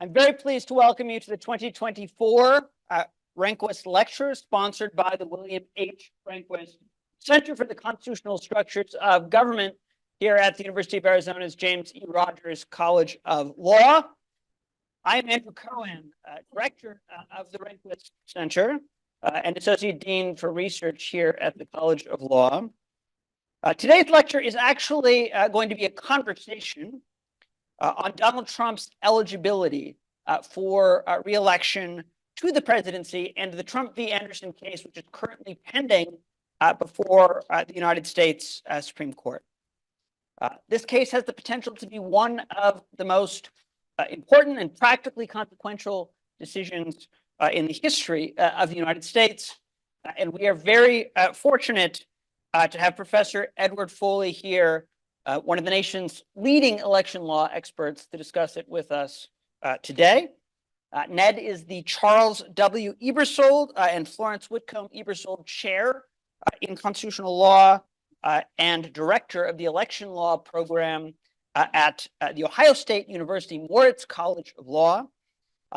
I'm very pleased to welcome you to the 2024 Rehnquist Lecture, sponsored by the William H. Rehnquist Center for the Constitutional Structures of Government here at the University of Arizona's James E. Rogers College of Law. I am Andrew Coan, Director of the Rehnquist Center and Associate Dean for Research here at the College of Law. Today's lecture is actually going to be a conversation on Donald Trump's eligibility for re-election to the presidency and the Trump v. Anderson case, which is currently pending before the United States Supreme Court. This case has the potential to be one of the most important and practically consequential decisions in the history of the United States. And we are very fortunate to have Professor Ned Foley here, one of the nation's leading election law experts, to discuss it with us today. Ned is the Charles W. Ebersold and Florence Whitcomb Ebersold Chair in Constitutional Law and Director of the Election Law Program at the Ohio State University Moritz College of Law.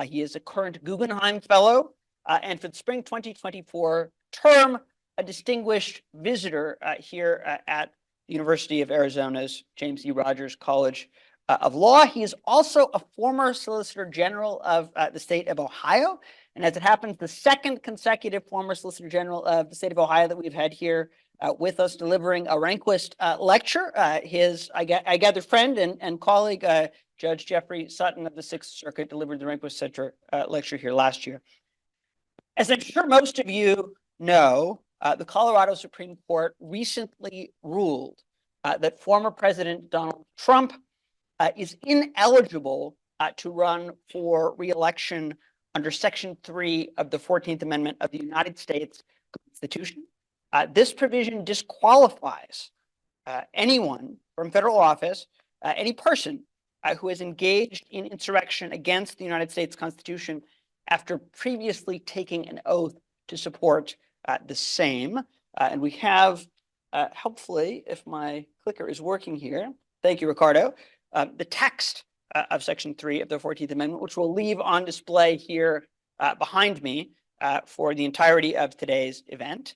He is a current Guggenheim Fellow and for the spring 2024 term, a distinguished visitor here at the University of Arizona's James E. Rogers College of Law. He is also a former Solicitor General of the state of Ohio. And as it happens, the second consecutive former Solicitor General of the state of Ohio that we've had here with us delivering a Rehnquist lecture. I gather, friend and colleague, Judge Jeffrey Sutton of the Sixth Circuit delivered the Rehnquist Center lecture here last year. As I'm sure most of you know, the Colorado Supreme Court recently ruled that former President Donald Trump is ineligible to run for re-election under Section 3 of the 14th Amendment of the United States Constitution. This provision disqualifies anyone from federal office, any person who has engaged in insurrection against the United States Constitution after previously taking an oath to support the same. And we have, hopefully, if my clicker is working here, thank you, Ricardo, the text of Section 3 of the 14th Amendment, which we'll leave on display here behind me for the entirety of today's event.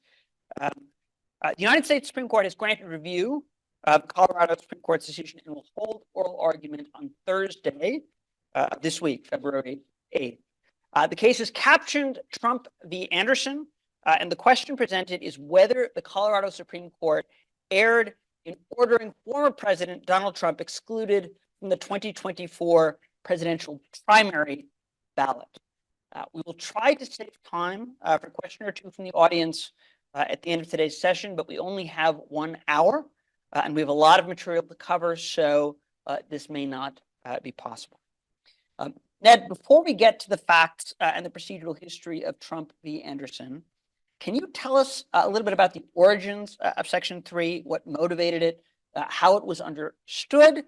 The United States Supreme Court has granted review of Colorado Supreme Court's decision and will hold oral argument on Thursday of this week, February 8th. The case is captioned Trump v. Anderson, and the question presented is whether the Colorado Supreme Court erred in ordering former President Donald Trump excluded from the 2024 presidential primary ballot. We will try to save time for a question or two from the audience at the end of today's session, but we only have 1 hour, and we have a lot of material to cover, so this may not be possible. Ned, before we get to the facts and the procedural history of Trump v. Anderson, can you tell us a little bit about the origins of Section 3, what motivated it, how it was understood,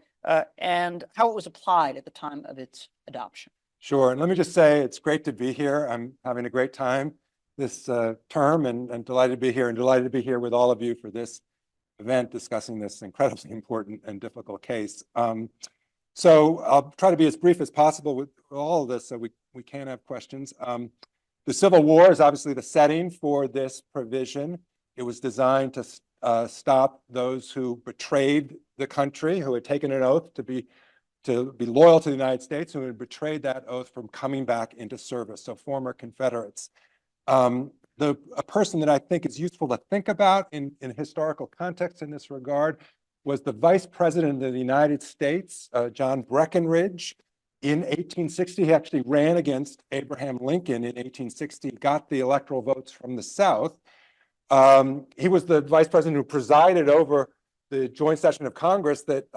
and how it was applied at the time of its adoption? Sure. And let me just say it's great to be here. I'm having a great time this term and delighted to be here, and delighted to be here with all of you for this event discussing this incredibly important and difficult case. So I'll try to be as brief as possible with all of this so we can have questions. The Civil War is obviously the setting for this provision. It was designed to stop those who betrayed the country, who had taken an oath to be loyal to the United States, who had betrayed that oath from coming back into service, so former Confederates. A person that I think is useful to think about in historical context in this regard was the Vice President of the United States, John Breckinridge. In 1860, he actually ran against Abraham Lincoln in 1860, got the electoral votes from the South. He was the vice president who presided over the joint session of Congress that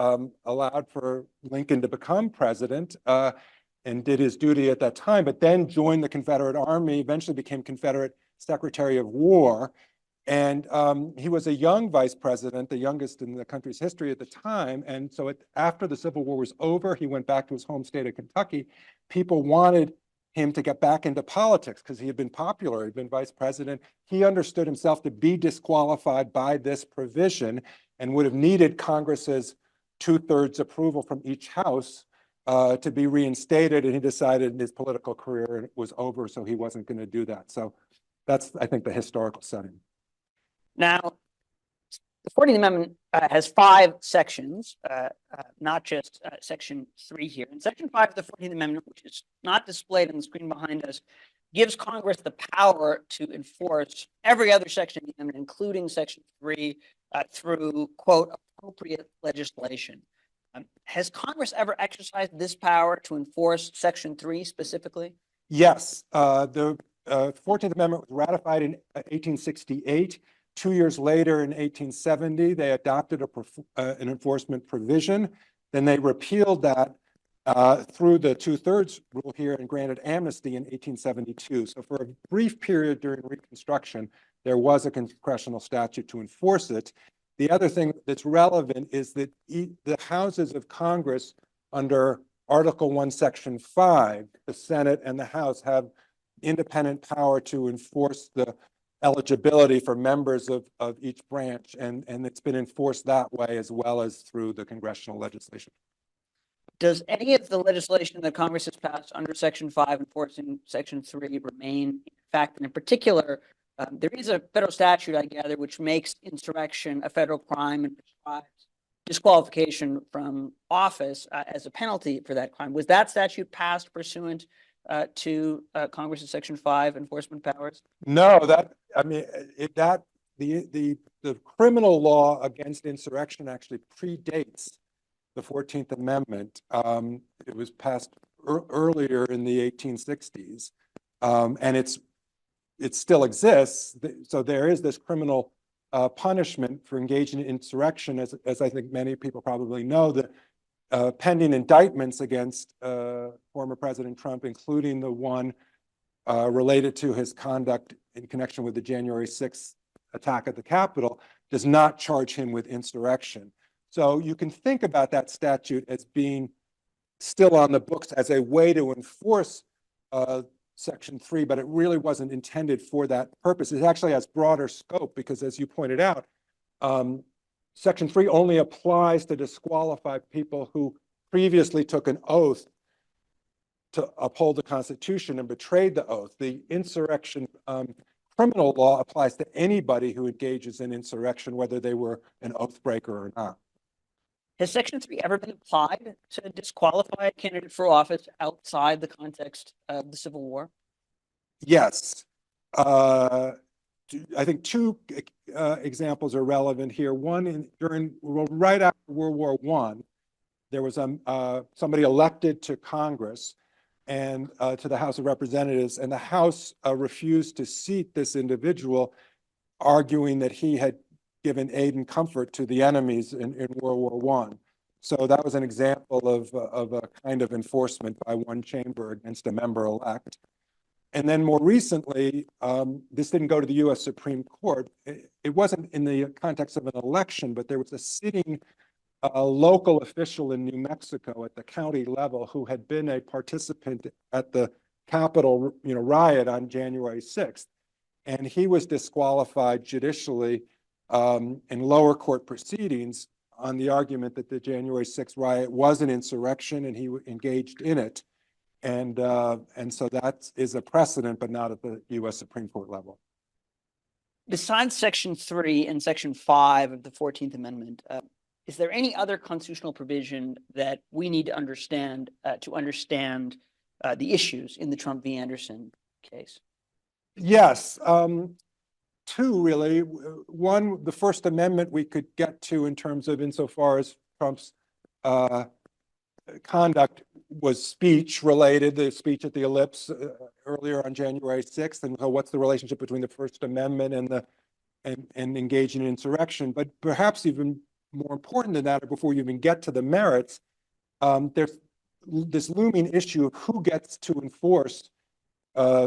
allowed for Lincoln to become president and did his duty at that time, but then joined the Confederate Army, eventually became Confederate Secretary of War. And he was a young vice president, the youngest in the country's history at the time. And so after the Civil War was over, he went back to his home state of Kentucky. People wanted him to get back into politics because he had been popular, he'd been vice president. He understood himself to be disqualified by this provision and would have needed Congress's 2/3 approval from each house to be reinstated, and he decided his political career was over, so he wasn't going to do that. So that's, I think, the historical setting. Now, the 14th Amendment has 5 sections, not just Section 3 here. And Section 5 of the 14th Amendment, which is not displayed on the screen behind us, gives Congress the power to enforce every other section of the amendment, including Section 3, through, quote, appropriate legislation. Has Congress ever exercised this power to enforce Section 3 specifically? Yes, the 14th Amendment was ratified in 1868. 2 years later, in 1870, they adopted an enforcement provision. Then they repealed that through the 2/3 rule here and granted amnesty in 1872. So for a brief period during Reconstruction, there was a congressional statute to enforce it. The other thing that's relevant is that the houses of Congress under Article 1, Section 5, the Senate and the House have independent power to enforce the eligibility for members of each branch, and it's been enforced that way as well as through the congressional legislation. Does any of the legislation that Congress has passed under Section 5 enforcing Section 3 remain? In fact, and in particular, there is a federal statute, I gather, which makes insurrection a federal crime and prescribes disqualification from office as a penalty for that crime. Was that statute passed pursuant to Congress's Section 5 enforcement powers? No, the criminal law against insurrection actually predates the 14th Amendment. It was passed earlier in the 1860s, and it still exists. So there is this criminal punishment for engaging in insurrection, as I think many people probably know, the pending indictments against former President Trump, including the one related to his conduct in connection with the January 6th attack at the Capitol, does not charge him with insurrection. So you can think about that statute as being still on the books as a way to enforce Section 3, but it really wasn't intended for that purpose. It actually has broader scope because, as you pointed out, Section 3 only applies to disqualify people who previously took an oath to uphold the Constitution and betrayed the oath. The insurrection criminal law applies to anybody who engages in insurrection, whether they were an oath breaker or not. Has Section 3 ever been applied to disqualify a candidate for office outside the context of the Civil War? Yes. I think 2 examples are relevant here. One, right after World War I, there was somebody elected to Congress and to the House of Representatives, and the House refused to seat this individual, arguing that he had given aid and comfort to the enemies in World War I. So that was an example of a kind of enforcement by one chamber against a member-elect. And then more recently, this didn't go to the U.S. Supreme Court. It wasn't in the context of an election, but there was a sitting local official in New Mexico at the county level who had been a participant at the Capitol, riot on January 6th. And he was disqualified judicially in lower court proceedings on the argument that the January 6th riot was an insurrection and he engaged in it. And so that is a precedent, but not at the U.S. Supreme Court level. Besides Section 3 and Section 5 of the 14th Amendment, is there any other constitutional provision that we need to understand the issues in the Trump v. Anderson case? Yes, 2 really. One, the First Amendment we could get to in terms of insofar as Trump's conduct was speech related, the speech at the Ellipse earlier on January 6th, and so what's the relationship between the First Amendment and engaging in insurrection. But perhaps even more important than that, or before you even get to the merits, there's this looming issue of who gets to enforce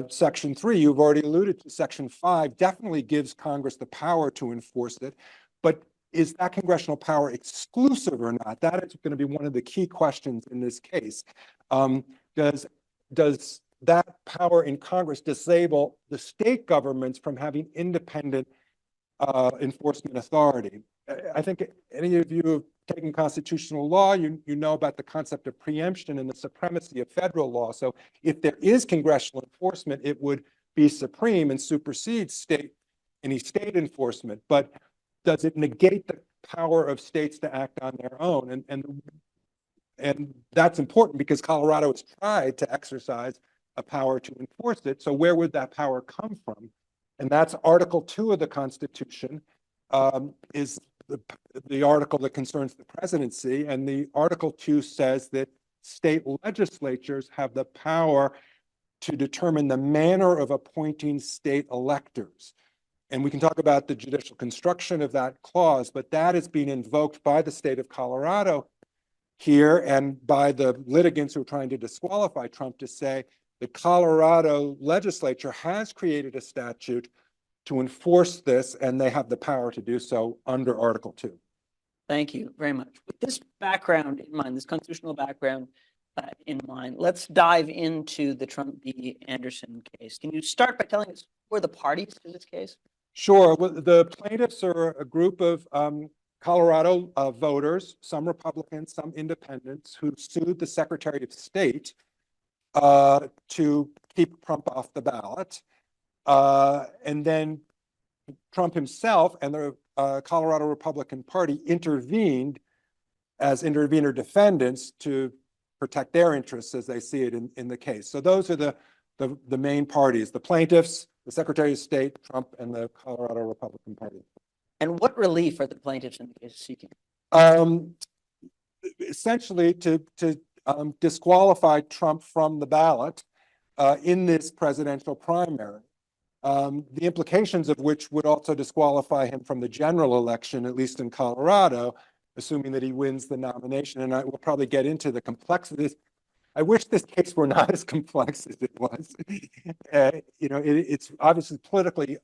Section 3. You've already alluded to Section 5, definitely gives Congress the power to enforce it, but is that congressional power exclusive or not? That is going to be one of the key questions in this case. Does that power in Congress disable the state governments from having independent enforcement authority? I think any of you taken constitutional law, you know about the concept of preemption and the supremacy of federal law. So if there is congressional enforcement, it would be supreme and supersede any state enforcement. But does it negate the power of states to act on their own? And that's important because Colorado has tried to exercise a power to enforce it. So where would that power come from? And that's Article 2 of the Constitution, is the article that concerns the presidency. And the Article 2 says that state legislatures have the power to determine the manner of appointing state electors. And we can talk about the judicial construction of that clause, but that is being invoked by the state of Colorado here and by the litigants who are trying to disqualify Trump to say the Colorado legislature has created a statute to enforce this, and they have the power to do so under Article 2. Thank you very much. With this background in mind, this constitutional background in mind, let's dive into the Trump v. Anderson case. Can you start by telling us who are the parties to this case? Sure. Well, the plaintiffs are a group of Colorado voters, some Republicans, some independents, who sued the Secretary of State to keep Trump off the ballot. And then Trump himself and the Colorado Republican Party intervened as intervener defendants to protect their interests as they see it in the case. So those are the main parties: the plaintiffs, the Secretary of State, Trump, and the Colorado Republican Party. And what relief are the plaintiffs in the case seeking? Essentially to disqualify Trump from the ballot in this presidential primary. The implications of which would also disqualify him from the general election, at least in Colorado, assuming that he wins the nomination. And I will probably get into the complexities. I wish this case were not as complex as it was. It's obviously politically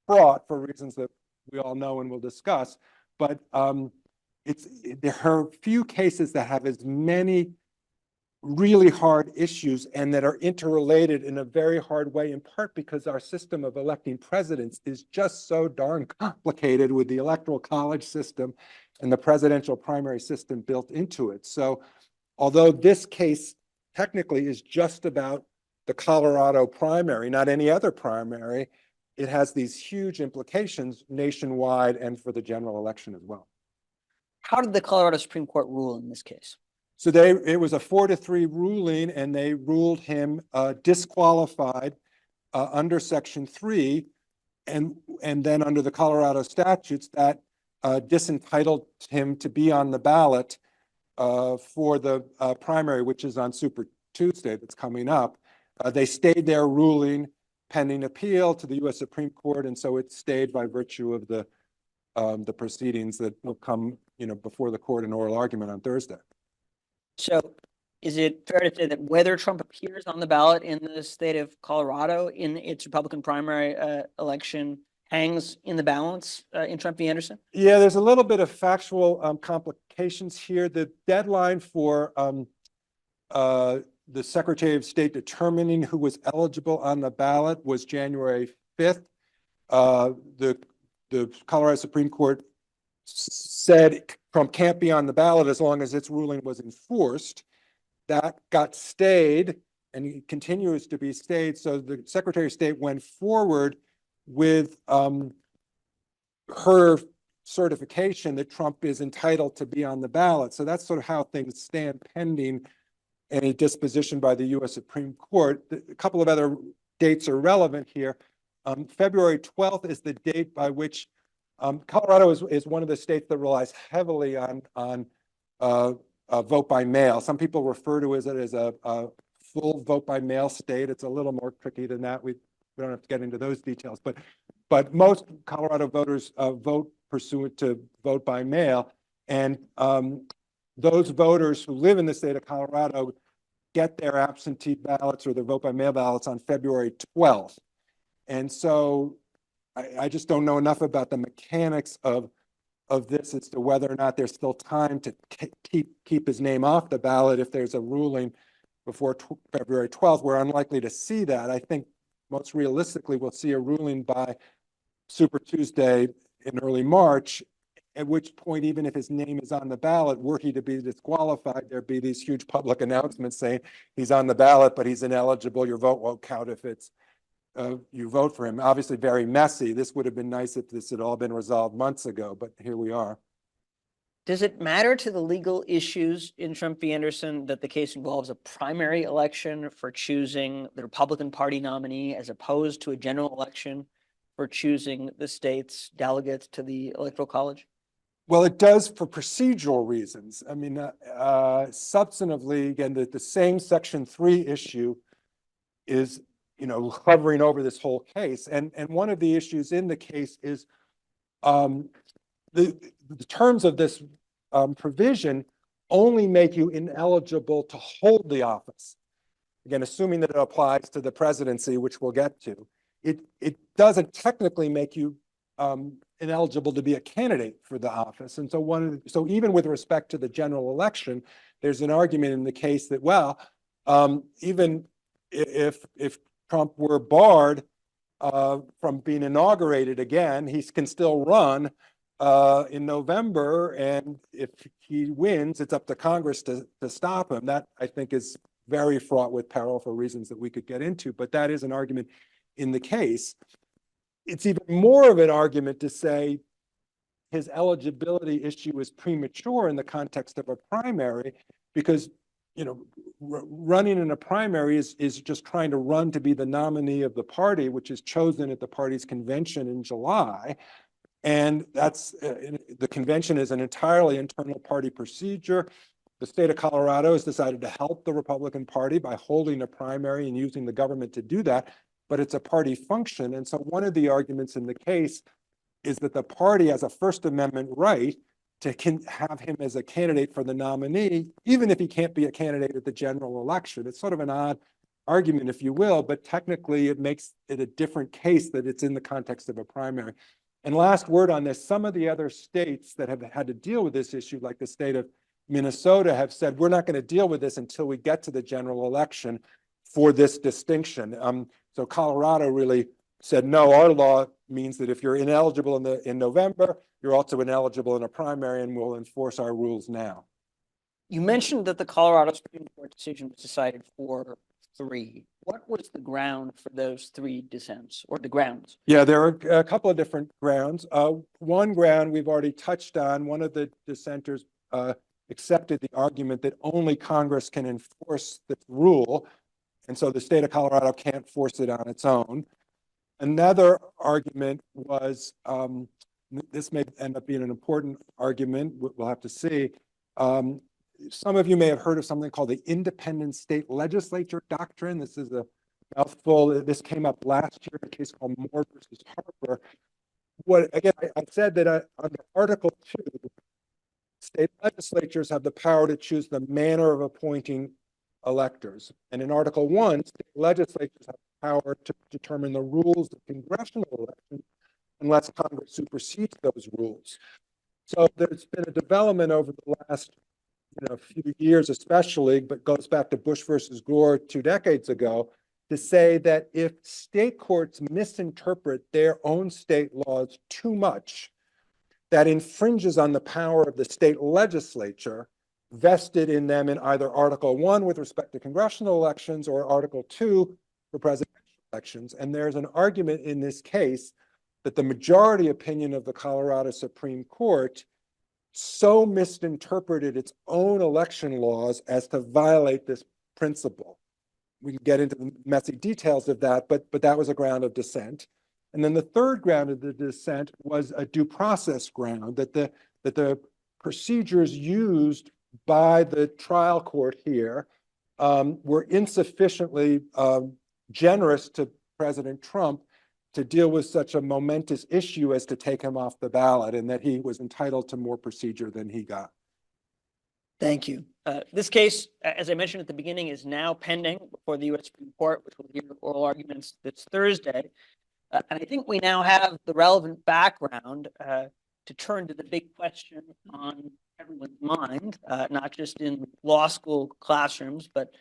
fraught for reasons that we all know and will discuss, but there are few cases that have as many really hard issues and that are interrelated in a very hard way, in part because our system of electing presidents is just so darn complicated with the Electoral College system and the presidential primary system built into it. So although this case technically is just about the Colorado primary, not any other primary, it has these huge implications nationwide and for the general election as well. How did the Colorado Supreme Court rule in this case? So it was a 4-3 ruling, and they ruled him disqualified under Section 3, and then under the Colorado statutes that disentitled him to be on the ballot for the primary, which is on Super Tuesday that's coming up. They stayed their ruling pending appeal to the U.S. Supreme Court, and so it stayed by virtue of the proceedings that will come, before the court in oral argument on Thursday. So is it fair to say that whether Trump appears on the ballot in the state of Colorado in its Republican primary election hangs in the balance in Trump v. Anderson? Yeah, there's a little bit of factual complications here. The deadline for the Secretary of State determining who was eligible on the ballot was January 5th. The Colorado Supreme Court said Trump can't be on the ballot as long as its ruling was enforced. That got stayed and it continues to be stayed. So the Secretary of State went forward with her certification that Trump is entitled to be on the ballot. So that's sort of how things stand pending any disposition by the U.S. Supreme Court. A couple of other dates are relevant here. February 12th is the date by which Colorado is one of the states that relies heavily on vote by mail. Some people refer to it as a full vote by mail state. It's a little more tricky than that. We don't have to get into those details, but most Colorado voters vote pursuant to vote by mail, and those voters who live in the state of Colorado get their absentee ballots or their vote by mail ballots on February 12th. And so I just don't know enough about the mechanics of this as to whether or not there's still time to keep his name off the ballot if there's a ruling before February 12th. We're unlikely to see that. I think most realistically we'll see a ruling by Super Tuesday in early March, at which point, even if his name is on the ballot, were he to be disqualified, there'd be these huge public announcements saying he's on the ballot, but he's ineligible. Your vote won't count if it's you vote for him. Obviously very messy. This would have been nice if this had all been resolved months ago, but here we are. Does it matter to the legal issues in Trump v. Anderson that the case involves a primary election for choosing the Republican Party nominee as opposed to a general election for choosing the state's delegates to the Electoral College? Well, it does for procedural reasons. I mean, substantively, again, the same Section 3 issue is, hovering over this whole case. And one of the issues in the case is the terms of this provision only make you ineligible to hold the office. Again, assuming that it applies to the presidency, which we'll get to. It doesn't technically make you ineligible to be a candidate for the office. And so even with respect to the general election, there's an argument in the case that, well, even if Trump were barred from being inaugurated again, he can still run in November. And if he wins, it's up to Congress to stop him. That, I think, is very fraught with peril for reasons that we could get into. But that is an argument in the case. It's even more of an argument to say his eligibility issue is premature in the context of a primary, because running in a primary is just trying to run to be the nominee of the party, which is chosen at the party's convention in July. And that's the convention is an entirely internal party procedure. The state of Colorado has decided to help the Republican Party by holding a primary and using the government to do that, but it's a party function. And so one of the arguments in the case is that the party has a First Amendment right to have him as a candidate for the nominee, even if he can't be a candidate at the general election. It's sort of an odd argument, if you will, but technically it makes it a different case that it's in the context of a primary. And last word on this, some of the other states that have had to deal with this issue, like the state of Minnesota, have said, we're not going to deal with this until we get to the general election for this distinction. So Colorado really said, no, our law means that if you're ineligible in November, you're also ineligible in a primary, and we'll enforce our rules now. You mentioned that the Colorado Supreme Court decision was decided 4-3. What was the ground for those 3 dissents, or the grounds? Yeah, there are a couple of different grounds. One ground we've already touched on. One of the dissenters accepted the argument that only Congress can enforce the rule, and so the state of Colorado can't force it on its own. Another argument was, this may end up being an important argument, we'll have to see. Some of you may have heard of something called the independent state legislature doctrine. This is a mouthful. This came up last year in a case called Moore versus Harper. I said that under Article 2, state legislatures have the power to choose the manner of appointing electors. And in Article 1, state legislatures have the power to determine the rules of congressional elections unless Congress supersedes those rules. So there's been a development over the last few years especially, but goes back to Bush versus Gore 2 decades ago, to say that if state courts misinterpret their own state laws too much, that infringes on the power of the state legislature vested in them in either Article 1 with respect to congressional elections or Article 2 for presidential elections. And there's an argument in this case that the majority opinion of the Colorado Supreme Court so misinterpreted its own election laws as to violate this principle. We can get into the messy details of that, but that was a ground of dissent. And then the third ground of the dissent was a due process ground, that the procedures used by the trial court here were insufficiently generous to President Trump to deal with such a momentous issue as to take him off the ballot, and that he was entitled to more procedure than he got. Thank you. This case, as I mentioned at the beginning, is now pending before the U.S. Supreme Court, which will hear oral arguments this Thursday. And I think we now have the relevant background to turn to the big question on everyone's mind, not just in law school classrooms, but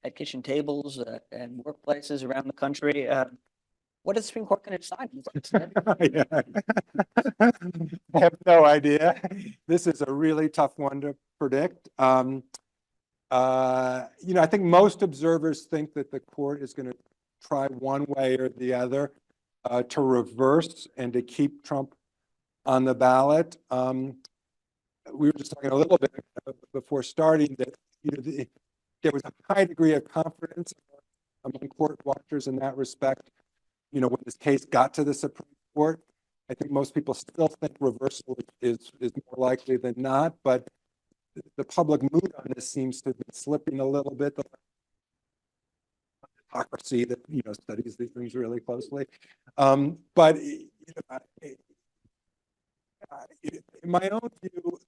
at kitchen tables and workplaces around the country. What is the Supreme Court going to decide? Yeah. I have no idea. This is a really tough one to predict. I think most observers think that the court is going to try one way or the other to reverse and to keep Trump on the ballot. We were just talking a little bit before starting that there was a high degree of confidence among court watchers in that respect. When this case got to the Supreme Court, I think most people still think reversal is more likely than not, but the public mood on this seems to be slipping a little bit. The hypocrisy that studies these things really closely, but in my own view,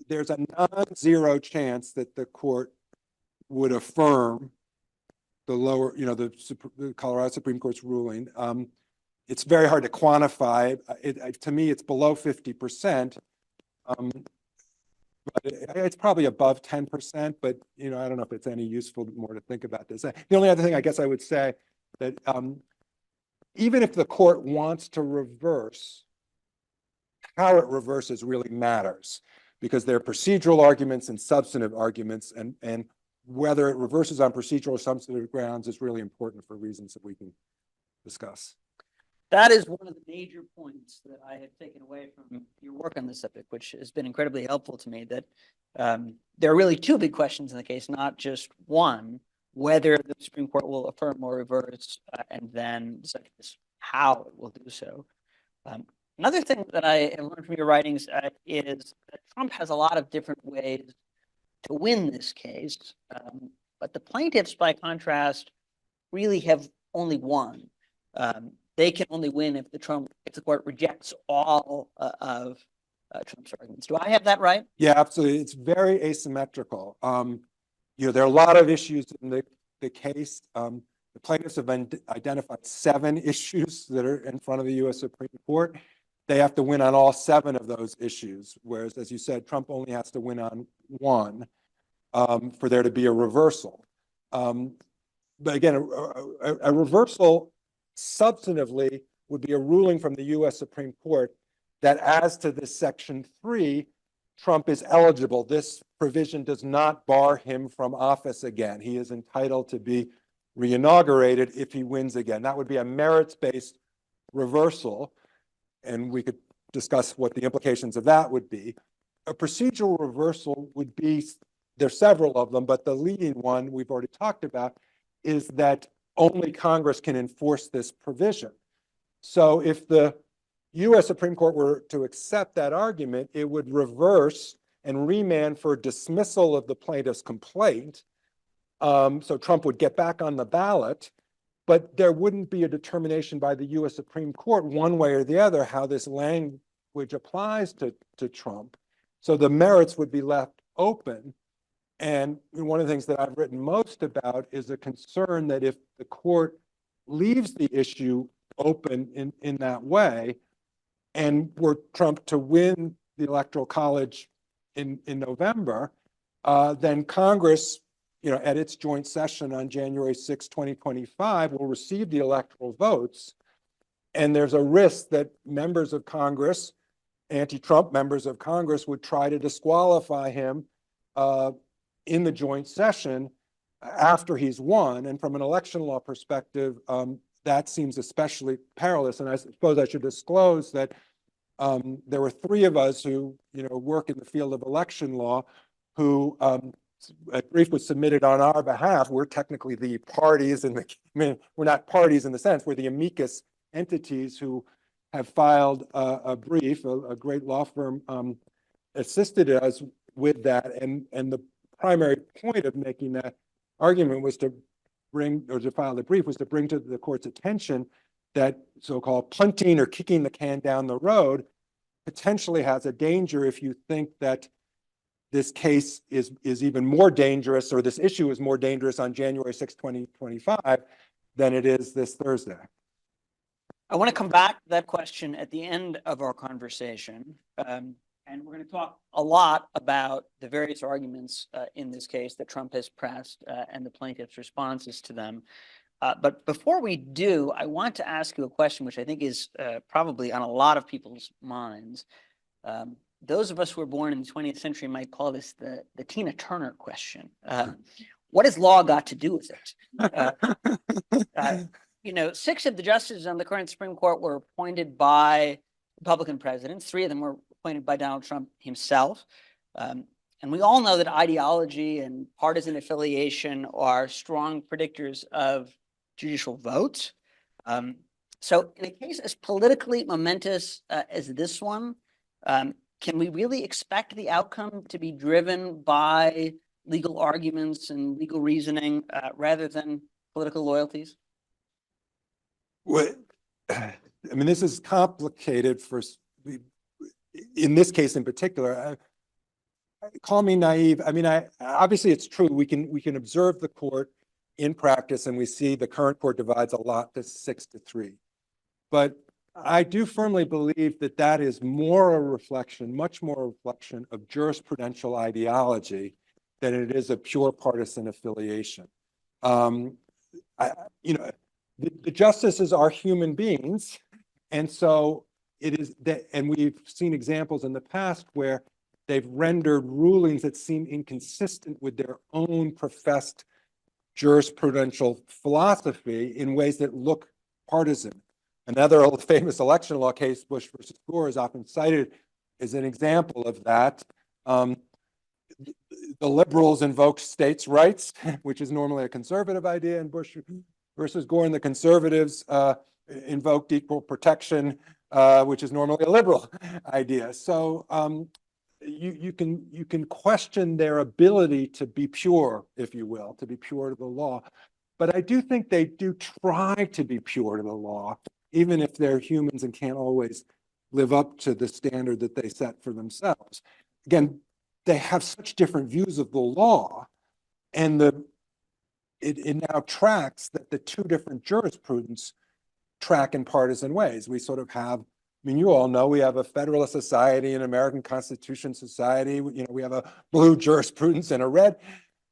there's a non-zero chance that the court would affirm the lower, the Colorado Supreme Court's ruling. It's very hard to quantify. To me, it's below 50%. But it's probably above 10%, but I don't know if it's any useful more to think about this. The only other thing I guess I would say that even if the court wants to reverse, how it reverses really matters, because there are procedural arguments and substantive arguments, and whether it reverses on procedural or substantive grounds is really important for reasons that we can discuss. That is one of the major points that I have taken away from your work on this subject, which has been incredibly helpful to me, that there are really two big questions in the case, not just one, whether the Supreme Court will affirm or reverse, and then how it will do so. Another thing that I have learned from your writings is that Trump has a lot of different ways to win this case, but the plaintiffs, by contrast, really have only one. They can only win if the court rejects all of Trump's arguments. Do I have that right? Yeah, absolutely. It's very asymmetrical. There are a lot of issues in the case. The plaintiffs have identified 7 issues that are in front of the U.S. Supreme Court. They have to win on all 7 of those issues, whereas, as you said, Trump only has to win on 1 for there to be a reversal. But again, a reversal substantively would be a ruling from the U.S. Supreme Court that as to this Section 3, Trump is eligible. This provision does not bar him from office again. He is entitled to be reinaugurated if he wins again. That would be a merits-based reversal, and we could discuss what the implications of that would be. A procedural reversal would be, there's several of them, but the leading one we've already talked about is that only Congress can enforce this provision. So if the U.S. Supreme Court were to accept that argument, it would reverse and remand for dismissal of the plaintiff's complaint. So Trump would get back on the ballot, but there wouldn't be a determination by the U.S. Supreme Court one way or the other how this language applies to Trump. So the merits would be left open. And one of the things that I've written most about is a concern that if the court leaves the issue open in that way, and were Trump to win the Electoral College in November, then Congress, at its joint session on January 6, 2025, will receive the electoral votes. And there's a risk that members of Congress, anti-Trump members of Congress, would try to disqualify him in the joint session after he's won. And from an election law perspective, that seems especially perilous. And I suppose I should disclose that there were 3 of us who work in the field of election law who a brief was submitted on our behalf. We're technically the parties we're not parties in the sense, we're the amicus entities who have filed a brief. A great law firm assisted us with that, and the primary point of making that argument was to file the brief was to bring to the court's attention that so-called punting or kicking the can down the road potentially has a danger if you think that this case is even more dangerous, or this issue is more dangerous on January 6, 2025 than it is this Thursday. I want to come back to that question at the end of our conversation. And we're going to talk a lot about the various arguments in this case that Trump has pressed and the plaintiff's responses to them. But before we do, I want to ask you a question, which I think is probably on a lot of people's minds. Those of us who were born in the 20th century might call this the Tina Turner question. What has law got to do with it? You know, 6 of the justices on the current Supreme Court were appointed by Republican presidents. 3 of them were appointed by Donald Trump himself. And we all know that ideology and partisan affiliation are strong predictors of judicial votes. So in a case as politically momentous as this one, can we really expect the outcome to be driven by legal arguments and legal reasoning rather than political loyalties? Well, I mean, this is complicated in this case in particular. Call me naive. I mean, obviously it's true. We can observe the court in practice, and we see the current court divides a lot to 6-3. But I do firmly believe that that is more a reflection, much more a reflection of jurisprudential ideology than it is a pure partisan affiliation. You know, the justices are human beings, and so it is that, and we've seen examples in the past where they've rendered rulings that seem inconsistent with their own professed jurisprudential philosophy in ways that look partisan. Another old famous election law case, Bush versus Gore, is often cited as an example of that. The liberals invoked states' rights, which is normally a conservative idea in Bush versus Gore, and the conservatives invoked equal protection, which is normally a liberal idea. So you can question their ability to be pure, if you will, to be pure to the law. But I do think they do try to be pure to the law, even if they're humans and can't always live up to the standard that they set for themselves. Again, they have such different views of the law, and it now tracks that the 2 different jurisprudence track in partisan ways. We sort of have, I mean, you all know we have a Federalist Society, an American Constitution Society. You know, we have a blue jurisprudence and a red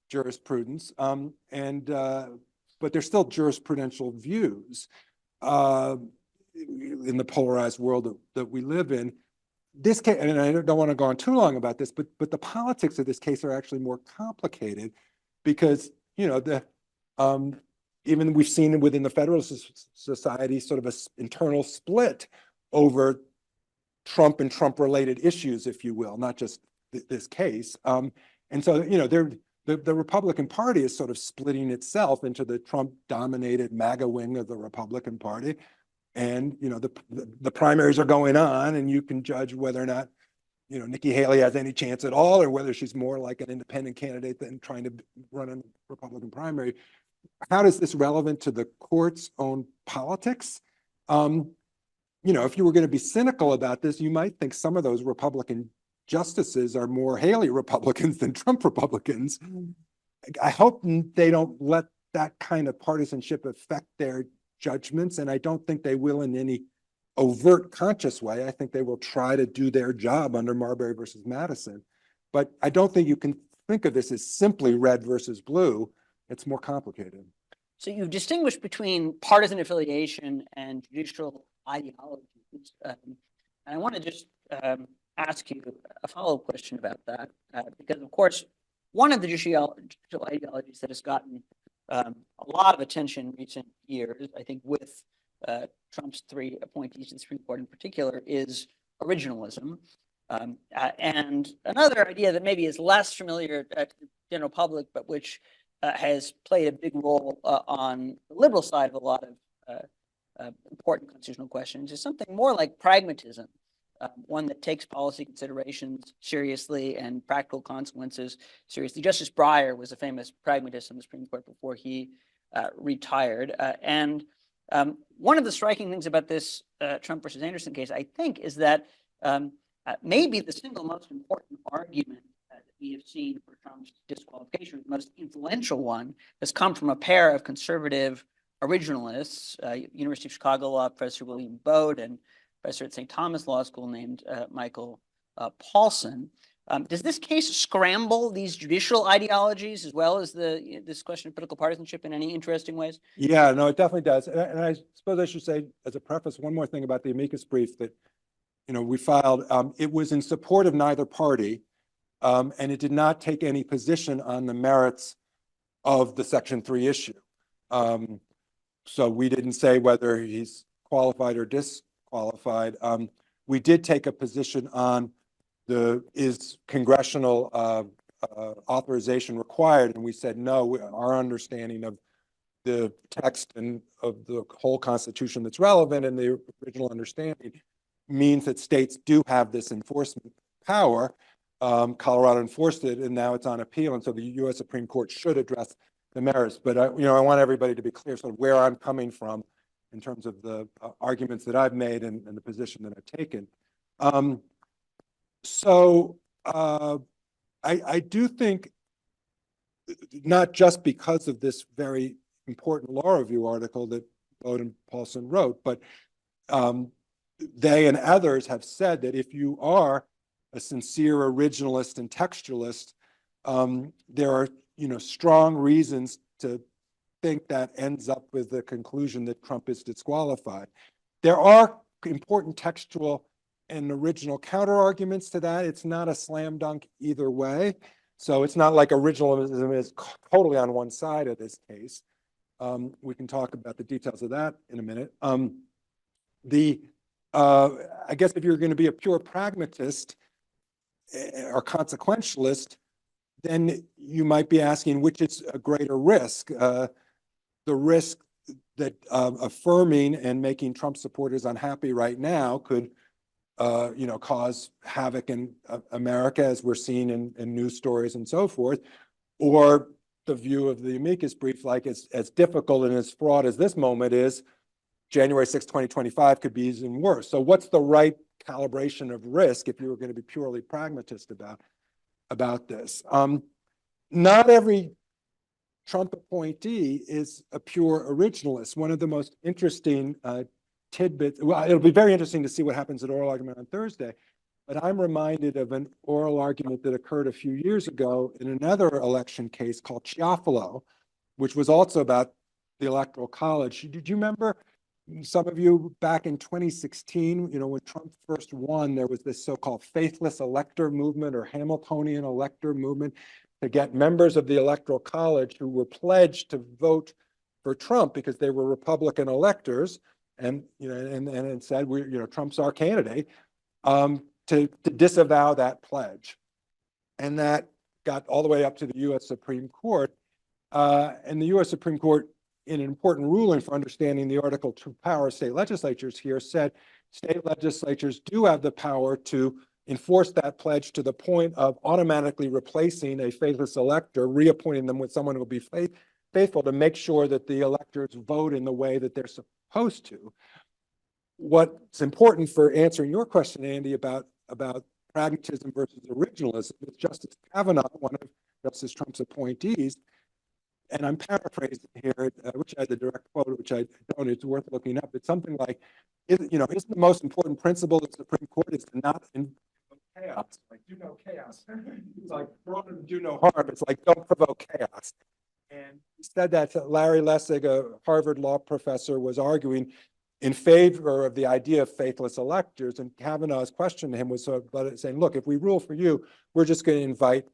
jurisprudence, but there's still jurisprudential views in the polarized world that we live in. This case, and I don't want to go on too long about this, but the politics of this case are actually more complicated because, you know, even we've seen within the Federalist Society sort of an internal split over Trump and Trump-related issues, if you will, not just this case. And so, you know, the Republican Party is sort of splitting itself into the Trump-dominated MAGA wing of the Republican Party. And, you know, the primaries are going on, and you can judge whether or not, you know, Nikki Haley has any chance at all, or whether she's more like an independent candidate than trying to run a Republican primary. How is this relevant to the court's own politics? You know, if you were going to be cynical about this, you might think some of those Republican justices are more Haley Republicans than Trump Republicans. I hope they don't let that kind of partisanship affect their judgments, and I don't think they will in any overt conscious way. I think they will try to do their job under Marbury versus Madison. But I don't think you can think of this as simply red versus blue. It's more complicated. So you've distinguished between partisan affiliation and judicial ideology. And I want to just ask you a follow-up question about that, because, of course, one of the judicial ideologies that has gotten a lot of attention in recent years, I think with Trump's 3 appointees to the Supreme Court in particular, is originalism. And another idea that maybe is less familiar to the general public, but which has played a big role on the liberal side of a lot of important constitutional questions, is something more like pragmatism, one that takes policy considerations seriously and practical consequences seriously. Justice Breyer was a famous pragmatist in the Supreme Court before he retired. And one of the striking things about this Trump versus Anderson case, I think, is that maybe the single most important argument that we have seen for Trump's disqualification, the most influential one, has come from a pair of conservative originalists, University of Chicago law professor William Bode and professor at St. Thomas Law School named Michael Paulson. Does this case scramble these judicial ideologies as well as this question of political partisanship in any interesting ways? Yeah, no, it definitely does. And I suppose I should say, as a preface, one more thing about the amicus brief that, we filed. It was in support of neither party, and it did not take any position on the merits of the Section 3 issue. So we didn't say whether he's qualified or disqualified. We did take a position on is congressional authorization required, and we said no. Our understanding of the text and of the whole Constitution that's relevant and the original understanding means that states do have this enforcement power. Colorado enforced it, and now it's on appeal, and so the U.S. Supreme Court should address the merits. But I want everybody to be clear sort of where I'm coming from in terms of the arguments that I've made and the position that I've taken. I do think, not just because of this very important law review article that Bode and Paulson wrote, but they and others have said that if you are a sincere originalist and textualist, there are strong reasons to think that ends up with the conclusion that Trump is disqualified. There are important textual and original counter arguments to that. It's not a slam dunk either way. So it's not like originalism is totally on one side of this case. We can talk about the details of that in a minute. I guess if you're going to be a pure pragmatist or consequentialist, then you might be asking which is a greater risk. The risk that affirming and making Trump supporters unhappy right now could cause havoc in America, as we're seeing in news stories and so forth, or the view of the amicus brief, like as difficult and as fraught as this moment is, January 6, 2025 could be even worse. So what's the right calibration of risk if you were going to be purely pragmatist about this? Not every Trump appointee is a pure originalist. One of the most interesting tidbits, well, it'll be very interesting to see what happens at oral argument on Thursday, but I'm reminded of an oral argument that occurred a few years ago in another election case called Chiafalo, which was also about the Electoral College. Did you remember, some of you, back in 2016, when Trump first won, there was this so-called faithless elector movement or Hamiltonian elector movement to get members of the Electoral College who were pledged to vote for Trump because they were Republican electors, and it said, Trump's our candidate, to disavow that pledge. And that got all the way up to the U.S. Supreme Court. And the U.S. Supreme Court, in an important ruling for understanding the Article 2 power of state legislatures here, said state legislatures do have the power to enforce that pledge to the point of automatically replacing a faithless elector, reappointing them with someone who will be faithful to make sure that the electors vote in the way that they're supposed to. What's important for answering your question, Andy, about pragmatism versus originalism is Justice Kavanaugh, one of Justice Trump's appointees, and I'm paraphrasing here, which I had the direct quote, which I don't, it's worth looking up. It's something like, isn't the most important principle of the Supreme Court is to not invoke chaos, like do no chaos. It's like do no harm. It's like don't provoke chaos. And he said that Larry Lessig, a Harvard law professor, was arguing in favor of the idea of faithless electors, and Kavanaugh's question to him was saying, look, if we rule for you, we're just going to invite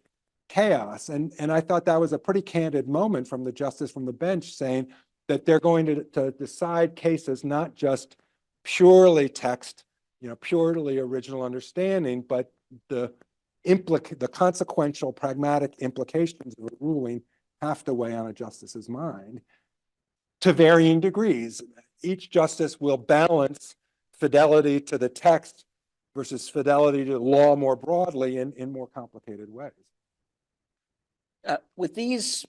chaos. And I thought that was a pretty candid moment from the justice from the bench, saying that they're going to decide cases not just purely text, purely original understanding, but the consequential pragmatic implications of a ruling have to weigh on a justice's mind to varying degrees. Each justice will balance fidelity to the text versus fidelity to the law more broadly in more complicated ways. With these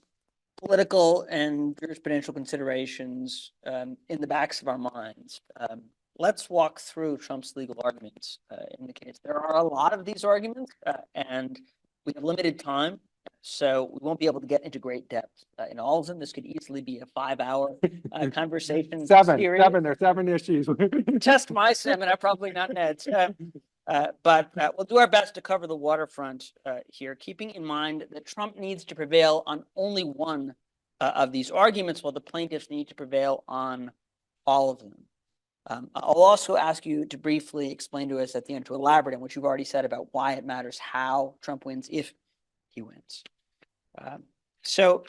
political and jurisprudential considerations in the backs of our minds, let's walk through Trump's legal arguments in the case. There are a lot of these arguments, and we have limited time, so we won't be able to get into great depth in all of them. This could easily be a 5-hour conversation. Seven, there are 7 issues. Test my seminar, probably not Ned's. But we'll do our best to cover the waterfront here, keeping in mind that Trump needs to prevail on only one of these arguments, while the plaintiffs need to prevail on all of them. I'll also ask you to briefly explain to us at the end, to elaborate on what you've already said about why it matters how Trump wins if he wins. So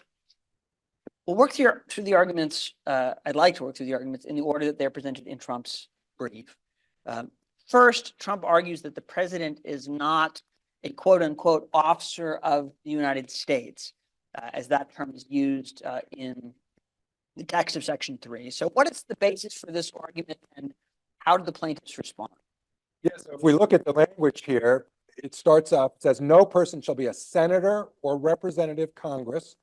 we'll work through the arguments. I'd like to work through the arguments in the order that they're presented in Trump's brief. First, Trump argues that the president is not a quote unquote officer of the United States, as that term is used in the text of Section 3. So what is the basis for this argument, and how did the plaintiffs respond? Yes, if we look at the language here, it starts off, it says, no person shall be a senator or representative Congress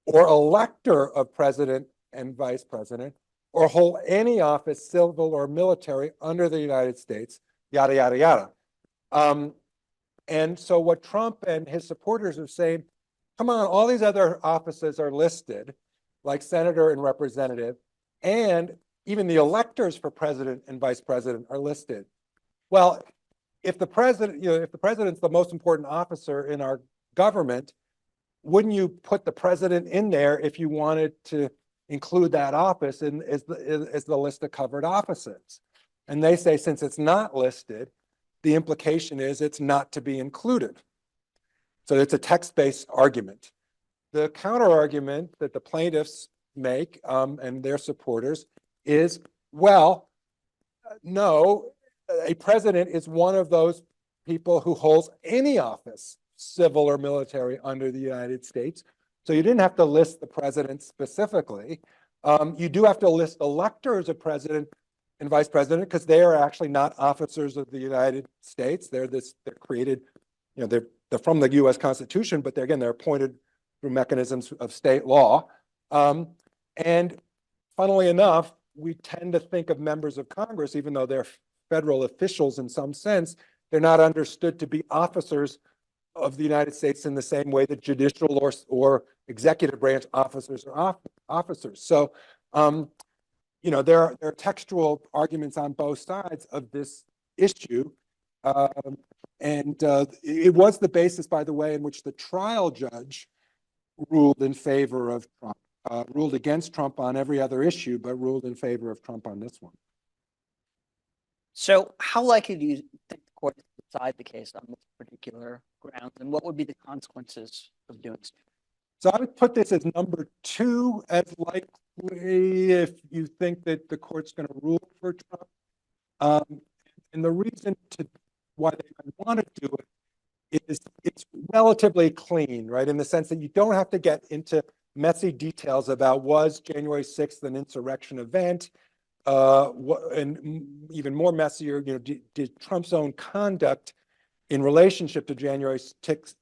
or elector of president and vice president or hold any office, civil or military, under the United States, yada, yada, yada. And so what Trump and his supporters are saying, come on, all these other offices are listed, like senator and representative, and even the electors for president and vice president are listed. Well, if the president, if the president's the most important officer in our government, wouldn't you put the president in there if you wanted to include that office in as the list of covered offices? And they say, since it's not listed, the implication is it's not to be included. So it's a text-based argument. The counter argument that the plaintiffs make and their supporters is, well, no, a president is one of those people who holds any office, civil or military, under the United States. So you didn't have to list the president specifically. You do have to list electors of president and vice president, because they are actually not officers of the United States. They're created, they're from the U.S. Constitution, but they're appointed through mechanisms of state law. And funnily enough, we tend to think of members of Congress, even though they're federal officials in some sense, they're not understood to be officers of the United States in the same way that judicial or executive branch officers are officers. So, there are textual arguments on both sides of this issue. It was the basis, by the way, in which the trial judge ruled in favor of Trump, ruled against Trump on every other issue, but ruled in favor of Trump on this one. So how likely do you think the court will decide the case on this particular grounds, and what would be the consequences of doing so? So I would put this as number 2 as likely if you think that the court's going to rule for Trump. And the reason why they want to do it is it's relatively clean, right? In the sense that you don't have to get into messy details about, was January 6th an insurrection event? And even more messier, did Trump's own conduct in relationship to January 6th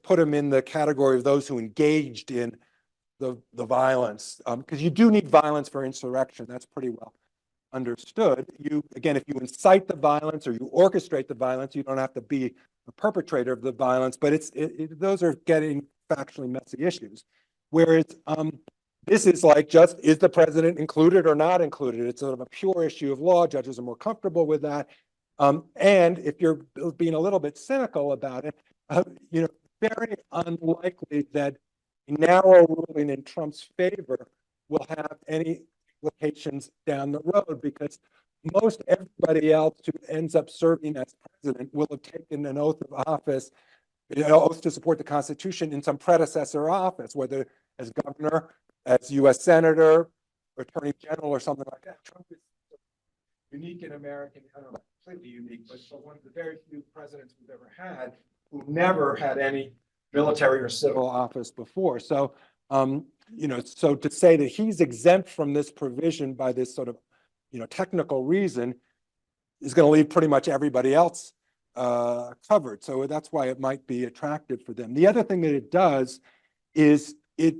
put him in the category of those who engaged in the violence? Because you do need violence for insurrection. That's pretty well understood. Again, if you incite the violence or you orchestrate the violence, you don't have to be a perpetrator of the violence, but those are getting factually messy issues. Whereas this is like, just, is the president included or not included? It's sort of a pure issue of law. Judges are more comfortable with that. And if you're being a little bit cynical about it, very unlikely that a narrow ruling in Trump's favor will have any implications down the road, because most everybody else who ends up serving as president will have taken an oath of office, oath to support the Constitution in some predecessor office, whether as governor, as U.S. senator, attorney general, or something like that. Trump is unique in American, I don't know, completely unique, but one of the very few presidents we've ever had who never had any military or civil office before. So, so to say that he's exempt from this provision by this sort of, technical reason is going to leave pretty much everybody else covered. So that's why it might be attractive for them. The other thing that it does is it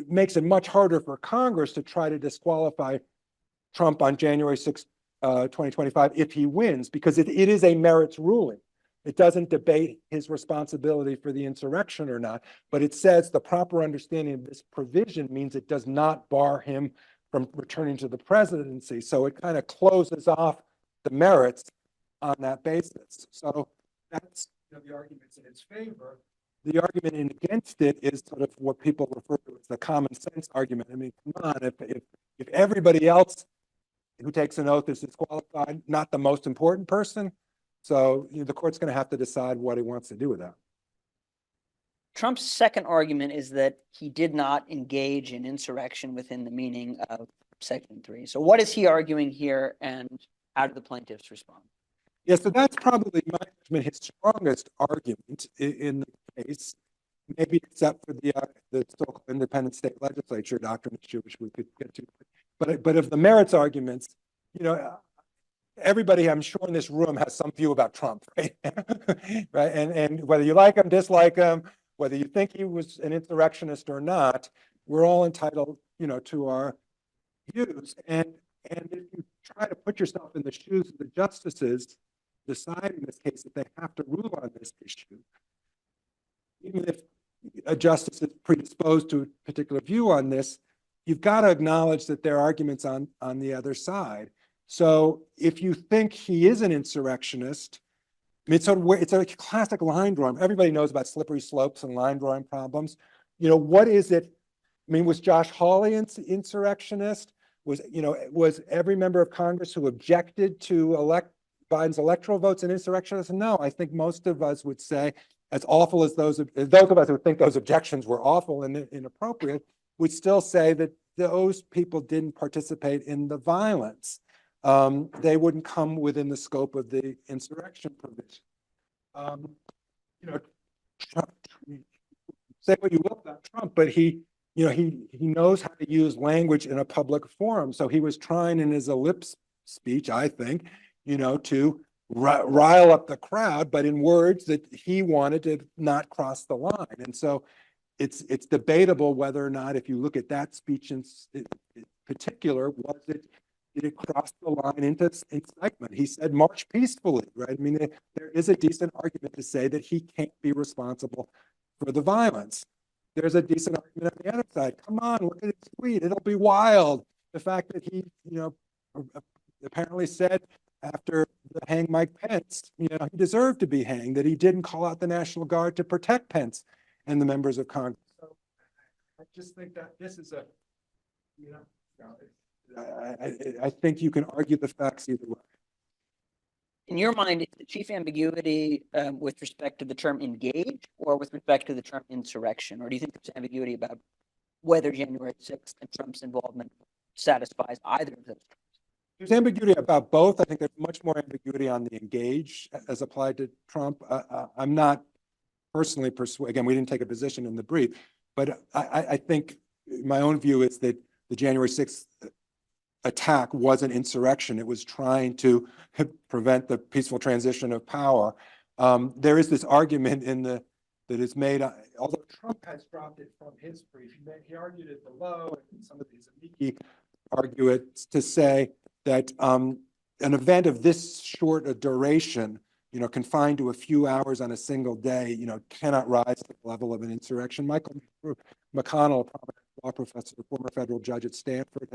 makes it much harder for Congress to try to disqualify Trump on January 6, 2025 if he wins, because it is a merits ruling. It doesn't debate his responsibility for the insurrection or not, but it says the proper understanding of this provision means it does not bar him from returning to the presidency. So it kind of closes off the merits on that basis. So that's the arguments in its favor. The argument in against it is sort of what people refer to as the common sense argument. I mean, come on, if everybody else who takes an oath is disqualified, not the most important person, so the court's going to have to decide what he wants to do with that. Trump's second argument is that he did not engage in insurrection within the meaning of Section 3. So what is he arguing here, and how do the plaintiffs respond? Yeah, so that's probably his strongest argument in the case, maybe except for the so-called independent state legislature doctrine issue, which we could get to. But of the merits arguments, everybody I'm sure in this room has some view about Trump, right? Right, and whether you like him, dislike him, whether you think he was an insurrectionist or not, we're all entitled, to our views. And if you try to put yourself in the shoes of the justices deciding this case that they have to rule on this issue, even if a justice is predisposed to a particular view on this, you've got to acknowledge that there are arguments on the other side. So if you think he is an insurrectionist, I mean, it's a classic line drawing. Everybody knows about slippery slopes and line drawing problems. What is it? I mean, was Josh Hawley an insurrectionist? Was every member of Congress who objected to elect Biden's electoral votes an insurrectionist? No, I think most of us would say, as awful as those of us who think those objections were awful and inappropriate, would still say that those people didn't participate in the violence. They wouldn't come within the scope of the insurrection provision. Trump, say what you will about Trump, but he knows how to use language in a public forum. So he was trying in his ellipse speech, I think, to rile up the crowd, but in words that he wanted to not cross the line. And so it's debatable whether or not, if you look at that speech in particular, did it cross the line into incitement? He said, march peacefully, right? I mean, there is a decent argument to say that he can't be responsible for the violence. There's a decent argument on the other side. Come on, look at his tweet. It'll be wild. The fact that he, apparently said after the hang Mike Pence, he deserved to be hanged, that he didn't call out the National Guard to protect Pence and the members of Congress. So I just think that this is I think you can argue the facts either way. In your mind, is the chief ambiguity with respect to the term engage or with respect to the term insurrection? Or do you think there's ambiguity about whether January 6th and Trump's involvement satisfies either of those terms? There's ambiguity about both. I think there's much more ambiguity on the engage as applied to Trump. I'm not personally persuaded. Again, we didn't take a position in the brief, but I think my own view is that the January 6th attack was an insurrection. It was trying to prevent the peaceful transition of power. There is this argument that is made, although Trump has dropped it from his brief, he argued it below, and some of these amici argue it to say that an event of this short a duration, confined to a few hours on a single day, cannot rise to the level of an insurrection. Michael McConnell, a prominent law professor, former federal judge at Stanford,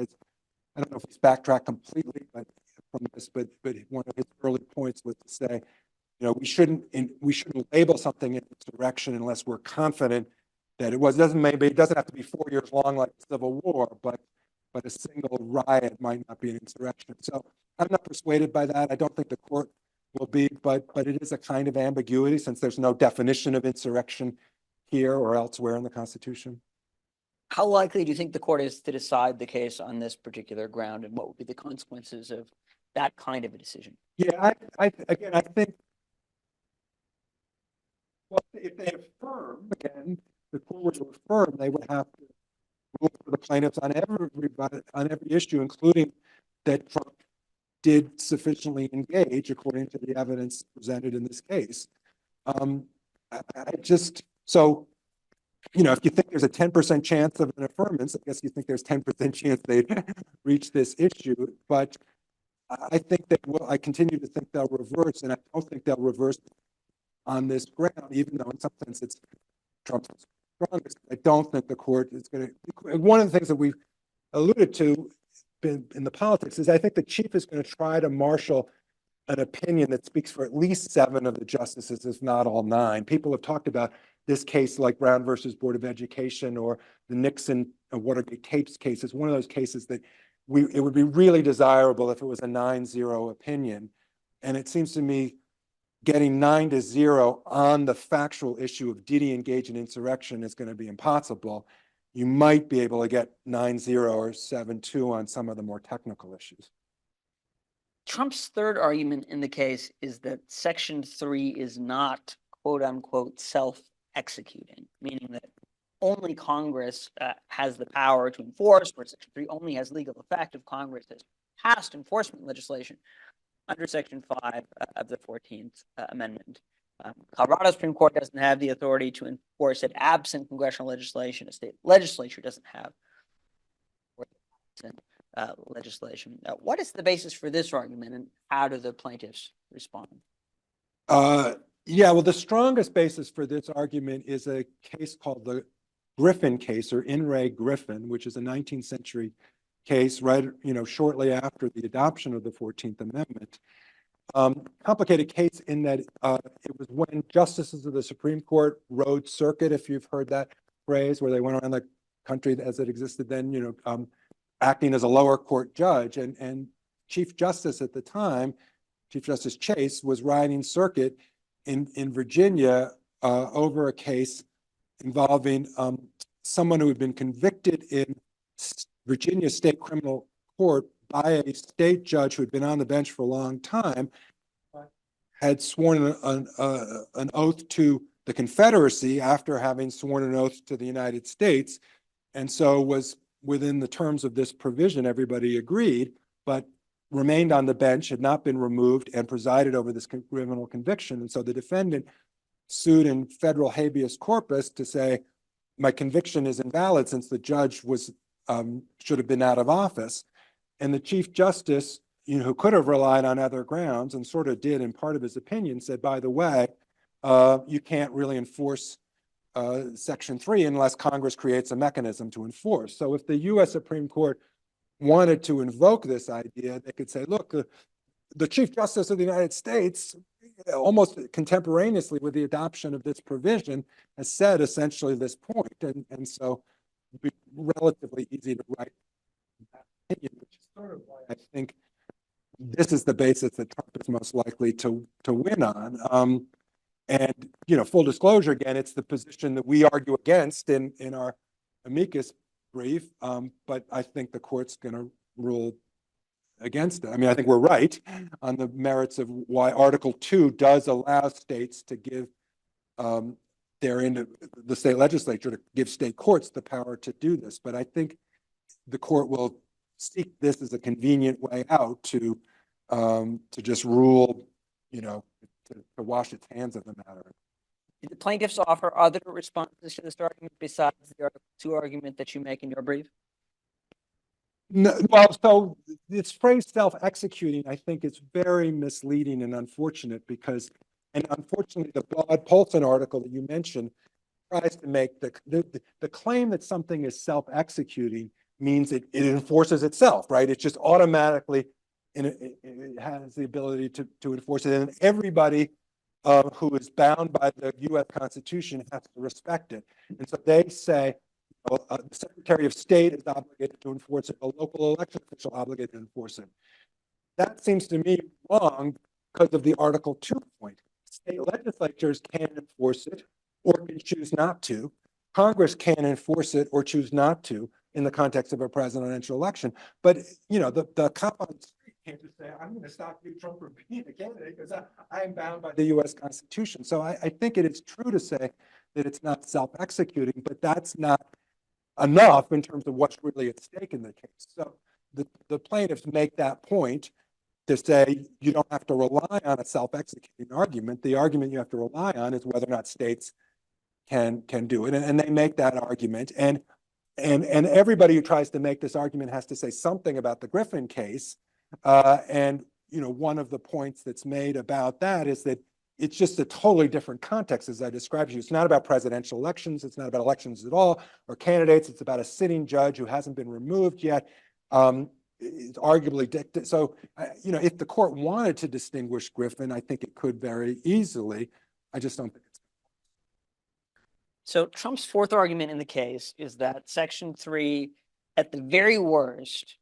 I don't know if he's backtracked completely, but from this, but one of his early points was to say, we shouldn't label something an insurrection unless we're confident that it was. It doesn't have to be 4 years long like the Civil War, but a single riot might not be an insurrection. So I'm not persuaded by that. I don't think the court will be, but it is a kind of ambiguity since there's no definition of insurrection here or elsewhere in the Constitution. How likely do you think the court is to decide the case on this particular ground, and what would be the consequences of that kind of a decision? Yeah, I think, well, if they affirm, again, the court were to affirm, they would have to rule for the plaintiffs on every issue, including that Trump did sufficiently engage according to the evidence presented in this case. If you think there's a 10% chance of an affirmance, I guess you think there's 10% chance they'd reach this issue. But I think I continue to think they'll reverse, and I don't think they'll reverse on this ground, even though in some sense it's Trump's strongest. I don't think the court is going to. One of the things that we've alluded to in the politics is I think the chief is going to try to marshal an opinion that speaks for at least 7 of the justices, if not all 9. People have talked about this case like Brown versus Board of Education or the Nixon Watergate tapes case. It's one of those cases that it would be really desirable if it was a 9-0 opinion. And it seems to me getting 9-0 on the factual issue of did he engage in insurrection is going to be impossible. You might be able to get 9-0 or 7-2 on some of the more technical issues. Trump's third argument in the case is that Section 3 is not, quote unquote, self-executing, meaning that only Congress has the power to enforce, where Section 3 only has legal effect if Congress has passed enforcement legislation under Section 5 of the 14th Amendment. Colorado Supreme Court doesn't have the authority to enforce it absent congressional legislation. A state legislature doesn't have legislation. What is the basis for this argument, and how do the plaintiffs respond? Yeah, well, the strongest basis for this argument is a case called the Griffin case, or In re Griffin, which is a 19th century case, right, shortly after the adoption of the 14th Amendment. Complicated case in that it was when justices of the Supreme Court rode circuit, if you've heard that phrase, where they went around the country as it existed then, acting as a lower court judge. And Chief Justice at the time, Chief Justice Chase, was riding circuit in Virginia over a case involving someone who had been convicted in Virginia State Criminal Court by a state judge who had been on the bench for a long time, had sworn an oath to the Confederacy after having sworn an oath to the United States, and so was within the terms of this provision, everybody agreed, but remained on the bench, had not been removed, and presided over this criminal conviction. And so the defendant sued in federal habeas corpus to say, my conviction is invalid since the judge was should have been out of office. And the Chief Justice, who could have relied on other grounds and sort of did in part of his opinion, said, by the way, you can't really enforce Section 3 unless Congress creates a mechanism to enforce. So if the U.S. Supreme Court wanted to invoke this idea, they could say, look, the Chief Justice of the United States, almost contemporaneously with the adoption of this provision, has said essentially this point. And so it'd be relatively easy to write that opinion, which is sort of why I think this is the basis that Trump is most likely to win on. And, full disclosure, again, it's the position that we argue against in our amicus brief, but I think the court's going to rule against it. I mean, I think we're right on the merits of why Article 2 does allow states to give the state legislature to give state courts the power to do this. But I think the court will seek this as a convenient way out to just rule, to wash its hands of the matter. Did the plaintiffs offer other responses to this argument besides the Article 2 argument that you make in your brief? No, well, so this phrase self-executing, I think, is very misleading and unfortunate because, and unfortunately, the Broad Polson article that you mentioned tries to make the claim that something is self-executing means it enforces itself, right? It's just automatically, it has the ability to enforce it, and everybody who is bound by the U.S. Constitution has to respect it. And so they say, the Secretary of State is obligated to enforce it, a local election official obligated to enforce it. That seems to me wrong because of the Article 2 point. State legislatures can enforce it or can choose not to. Congress can enforce it or choose not to in the context of a presidential election. But, the cop on the street can't just say, I'm going to stop you, Trump, from being a candidate because I am bound by the U.S. Constitution. So I think it is true to say that it's not self-executing, but that's not enough in terms of what's really at stake in the case. So the plaintiffs make that point to say you don't have to rely on a self-executing argument. The argument you have to rely on is whether or not states can do it. And they make that argument. And everybody who tries to make this argument has to say something about the Griffin case. One of the points that's made about that is that it's just a totally different context, as I described to you. It's not about presidential elections. It's not about elections at all or candidates. It's about a sitting judge who hasn't been removed yet. is arguably dictated. So, you know, if the court wanted to distinguish Griffin, I think it could very easily. I just don't think it's. So Trump's fourth argument in the case is that Section 3, at the very worst,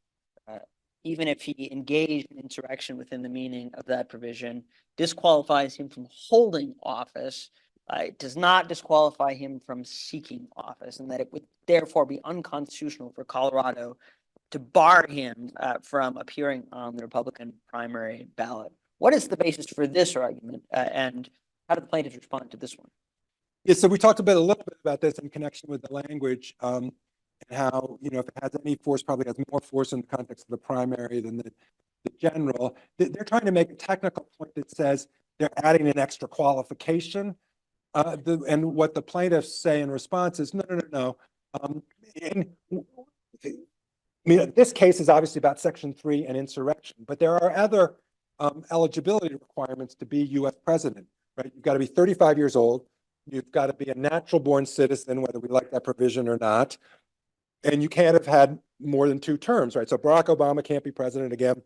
even if he engaged in insurrection within the meaning of that provision, disqualifies him from holding office. It does not disqualify him from seeking office, and that it would therefore be unconstitutional for Colorado to bar him from appearing on the Republican primary ballot. What is the basis for this argument, and how do the plaintiffs respond to this one? Yeah, so we talked a little bit about this in connection with the language, and how, you know, if it has any force, probably has more force in the context of the primary than the general. They're trying to make a technical point that says they're adding an extra qualification. And what the plaintiffs say in response is, no. I mean, this case is obviously about Section 3 and insurrection, but there are other eligibility requirements to be U.S. president, right? You've got to be 35 years old. You've got to be a natural-born citizen, whether we like that provision or not. And you can't have had more than 2 terms, right? So Barack Obama can't be president again,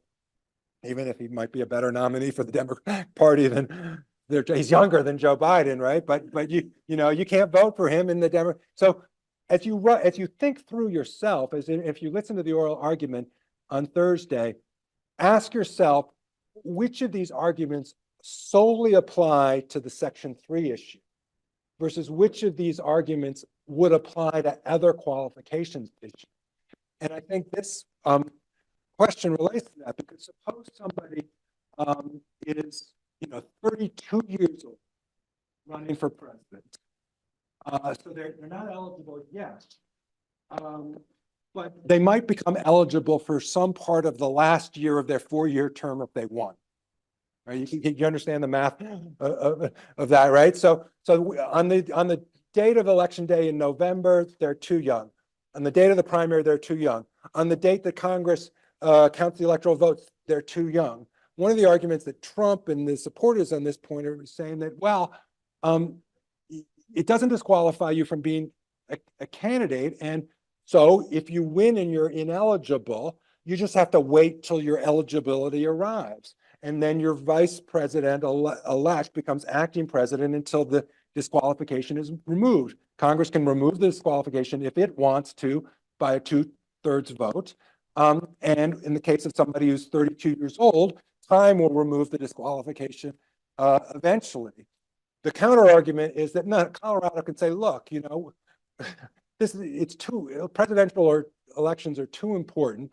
even if he might be a better nominee for the Democratic Party than he's younger than Joe Biden, right? But you know, you can't vote for him in the Democratic. So as you think through yourself, if you listen to the oral argument on Thursday, ask yourself which of these arguments solely apply to the Section 3 issue versus which of these arguments would apply to other qualifications issues. And I think this question relates to that, because suppose somebody is, you know, 32 years old running for president. So they're not eligible yet, but they might become eligible for some part of the last year of their 4-year term if they won. Right? You understand the math of that, right? So on the date of election day in November, they're too young. On the date of the primary, they're too young. On the date that Congress counts the electoral votes, they're too young. One of the arguments that Trump and the supporters on this point are saying that, well, it doesn't disqualify you from being a candidate. And so if you win and you're ineligible, you just have to wait till your eligibility arrives. And then your vice president elect becomes acting president until the disqualification is removed. Congress can remove the disqualification if it wants to by a 2/3 vote. And in the case of somebody who's 32 years old, time will remove the disqualification eventually. The counter argument is that no, Colorado can say, look, you know, presidential elections are too important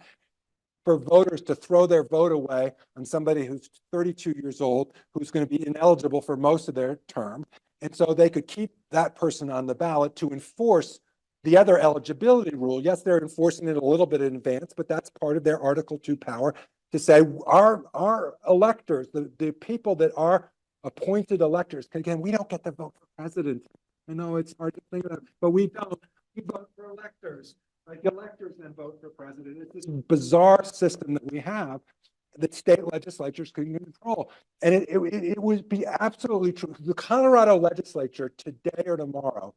for voters to throw their vote away on somebody who's 32 years old, who's going to be ineligible for most of their term. And so they could keep that person on the ballot to enforce the other eligibility rule. Yes, they're enforcing it a little bit in advance, but that's part of their Article 2 power to say our electors, the people that are appointed electors, again, we don't get to vote for president. I know it's hard to think about, but we don't. We vote for electors. Like electors then vote for president. It's this bizarre system that we have that state legislatures can control. And it would be absolutely true. The Colorado legislature today or tomorrow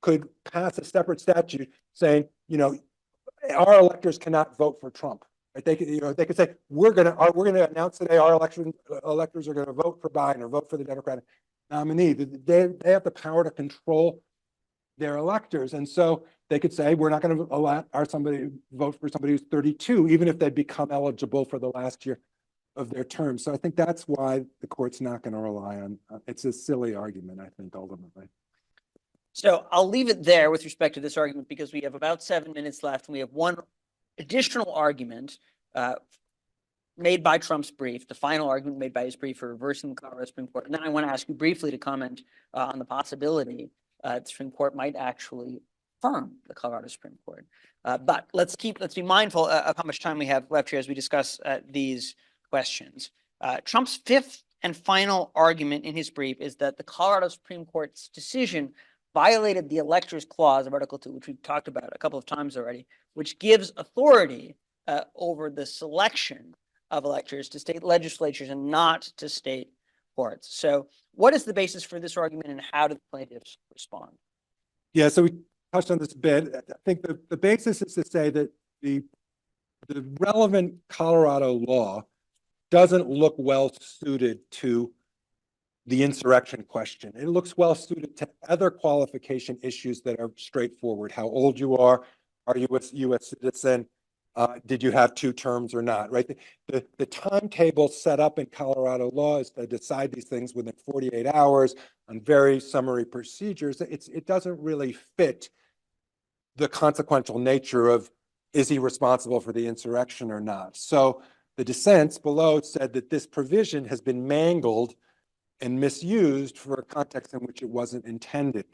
could pass a separate statute saying, you know, our electors cannot vote for Trump. Right? They could, you know, they could say, we're gonna announce today our electors are gonna vote for Biden or vote for the Democratic nominee. They have the power to control their electors. And so they could say, we're not going to allow somebody vote for somebody who's 32, even if they become eligible for the last year of their term. So I think that's why the court's not going to rely on, it's a silly argument, I think, ultimately. So I'll leave it there with respect to this argument, because we have about 7 minutes left, and we have one additional argument made by Trump's brief, the final argument made by his brief for reversing the Colorado Supreme Court. And then I want to ask you briefly to comment on the possibility the Supreme Court might actually affirm the Colorado Supreme Court. But let's be mindful of how much time we have left here as we discuss these questions. Trump's fifth and final argument in his brief is that the Colorado Supreme Court's decision violated the Electors Clause of Article 2, which we've talked about a couple of times already, which gives authority over the selection of electors to state legislatures and not to state courts. So what is the basis for this argument, and how do the plaintiffs respond? Yeah, so we touched on this a bit. I think the basis is to say that the the relevant Colorado law doesn't look well suited to the insurrection question. It looks well suited to other qualification issues that are straightforward. How old you are you a U.S. citizen? Did you have 2 terms or not, right? The timetable set up in Colorado law is to decide these things within 48 hours on very summary procedures. It doesn't really fit the consequential nature of, is he responsible for the insurrection or not? So the dissents below said that this provision has been mangled and misused for a context in which it wasn't intended.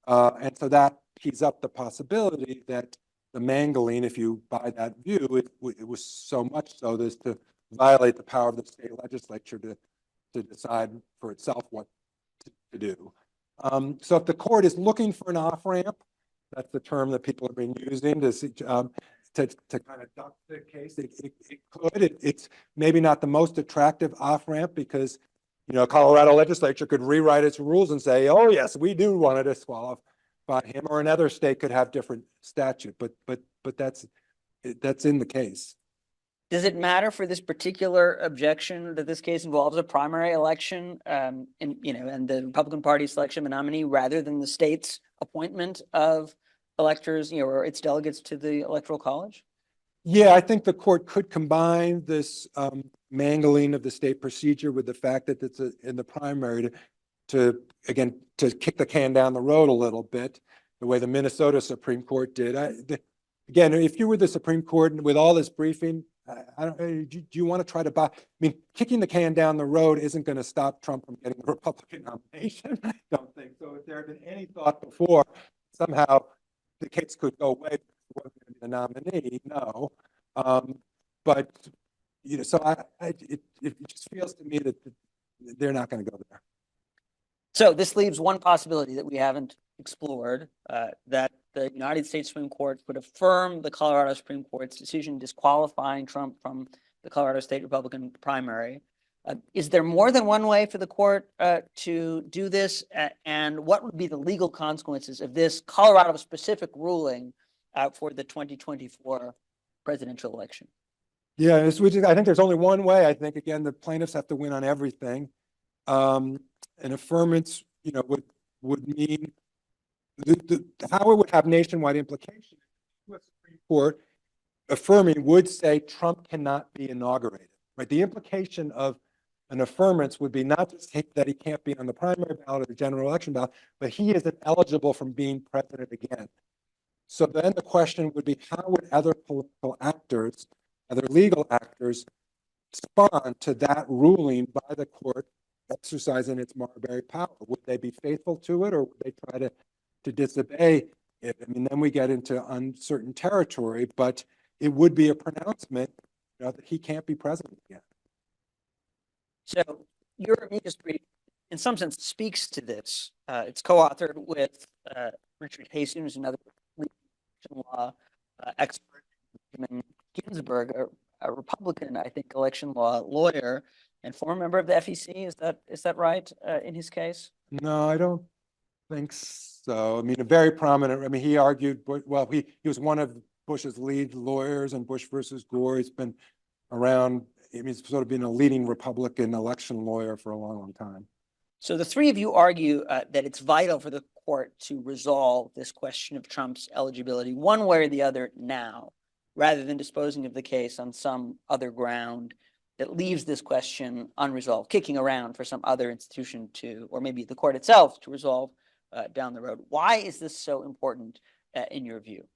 And so that tees up the possibility that the mangling, if you buy that view, it was so much so as to violate the power of the state legislature to decide for itself what to do. So if the court is looking for an off-ramp, that's the term that people have been using to kind of duck the case, it could. It's maybe not the most attractive off-ramp because, you know, Colorado legislature could rewrite its rules and say, oh yes, we do want to disqualify him, or another state could have different statute, but that's in the case. Does it matter for this particular objection that this case involves a primary election, and the Republican Party selection of a nominee rather than the state's appointment of electors, or its delegates to the Electoral College? Yeah, I think the court could combine this mangling of the state procedure with the fact that it's in the primary to kick the can down the road a little bit, the way the Minnesota Supreme Court did. Again, if you were the Supreme Court and with all this briefing, do you want to try to buy? I mean, kicking the can down the road isn't going to stop Trump from getting the Republican nomination. I don't think so. If there had been any thought before, somehow the case could go away. Wasn't going to be the nominee, no. But so it just feels to me that they're not going to go there. So this leaves one possibility that we haven't explored, that the United States Supreme Court would affirm the Colorado Supreme Court's decision disqualifying Trump from the Colorado State Republican primary. Is there more than one way for the court to do this? And what would be the legal consequences of this Colorado-specific ruling for the 2024 presidential election? Yeah, I think there's only one way. I think, again, the plaintiffs have to win on everything. An affirmance, would mean how it would have nationwide implications. The U.S. Supreme Court affirming would say Trump cannot be inaugurated, right? The implication of an affirmance would be not just that he can't be on the primary ballot or the general election ballot, but he isn't eligible from being president again. So then the question would be, how would other political actors, other legal actors, respond to that ruling by the court exercising its Marbury power? Would they be faithful to it, or would they try to disobey it? I mean, then we get into uncertain territory, but it would be a pronouncement that he can't be president again. So your amicus brief, in some sense, speaks to this. It's co-authored with Richard Hastings, who's another law expert, and Ginsburg, a Republican, I think, election law lawyer and former member of the FEC. Is that right in his case? No, I don't think so. I mean, a very prominent. I mean, he argued. Well, he was one of Bush's lead lawyers in Bush versus Gore. He's been around. I mean, he's sort of been a leading Republican election lawyer for a long, long time. So the three of you argue that it's vital for the court to resolve this question of Trump's eligibility one way or the other now, rather than disposing of the case on some other ground that leaves this question unresolved, kicking around for some other institution to, or maybe the court itself, to resolve down the road. Why is this so important in your view?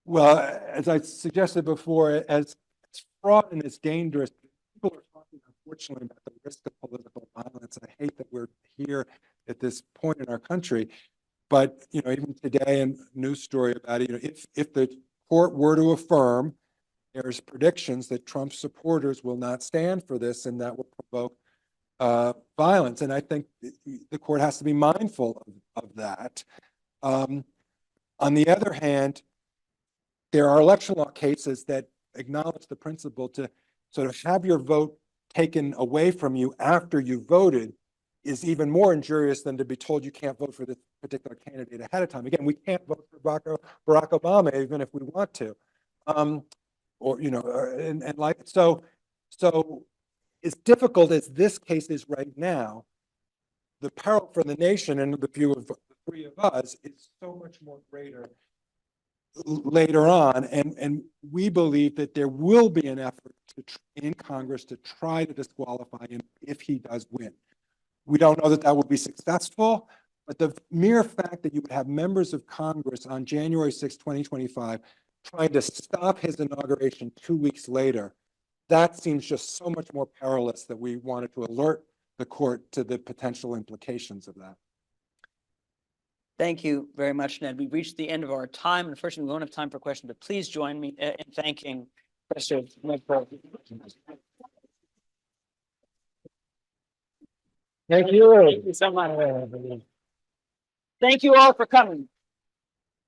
Well, as I suggested before, as fraught and as dangerous, people are talking, unfortunately, about the risk of political violence. I hate that we're here at this point in our country, but even today, in a news story about it, if the court were to affirm, there's predictions that Trump's supporters will not stand for this, and that will provoke violence. And I think the court has to be mindful of that. On the other hand, there are election law cases that acknowledge the principle to sort of have your vote taken away from you after you voted is even more injurious than to be told you can't vote for this particular candidate ahead of time. Again, we can't vote for Barack Obama even if we want to. or, you know, and like, so as difficult as this case is right now, the peril for the nation and the view of the three of us is so much more greater later on. And we believe that there will be an effort in Congress to try to disqualify him if he does win. We don't know that that will be successful, but the mere fact that you would have members of Congress on January 6, 2025, trying to stop his inauguration 2 weeks later, that seems just so much more perilous that we wanted to alert the court to the potential implications of that. Thank you very much, Ned. We've reached the end of our time. Unfortunately, we won't have time for questions, but please join me in thanking Professor Ned Foley. Thank you. Thank you all for coming.